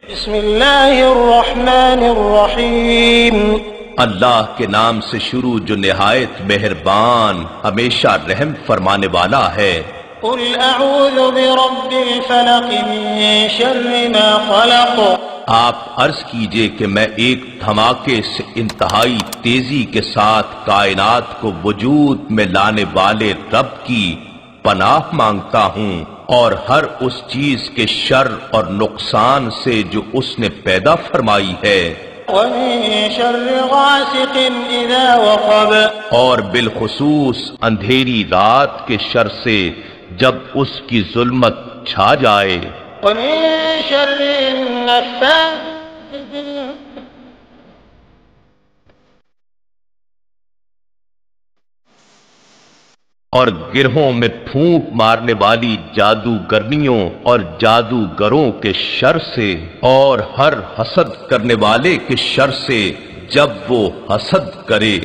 بسم اللہ الرحمن الرحیم، اللہ کے نام سے شروع جو نہایت مہربان ہمیشہ رحم فرمانے والا ہے۔ قل اعوذ برب الفلق من شر ما خلق۔ آپ عرض کیجئے کہ میں ایک دھماکے سے انتہائی تیزی کے ساتھ کائنات کو وجود میں لانے والے رب کی پناہ مانگتا ہوں، اور ہر اس چیز کے شر اور نقصان سے جو اس نے پیدا فرمائی ہے، ومن شر غاسق اذا وقب۔ اور بالخصوص اندھیری رات کے شر سے جب اس کی ظلمت چھا جائے، ومن شر النفاثات اور گرہوں میں پھونک مارنے والی جادوگرنیوں اور جادوگروں کے شر سے، اور ہر حسد کرنے والے کے شر سے جب وہ حسد کرے۔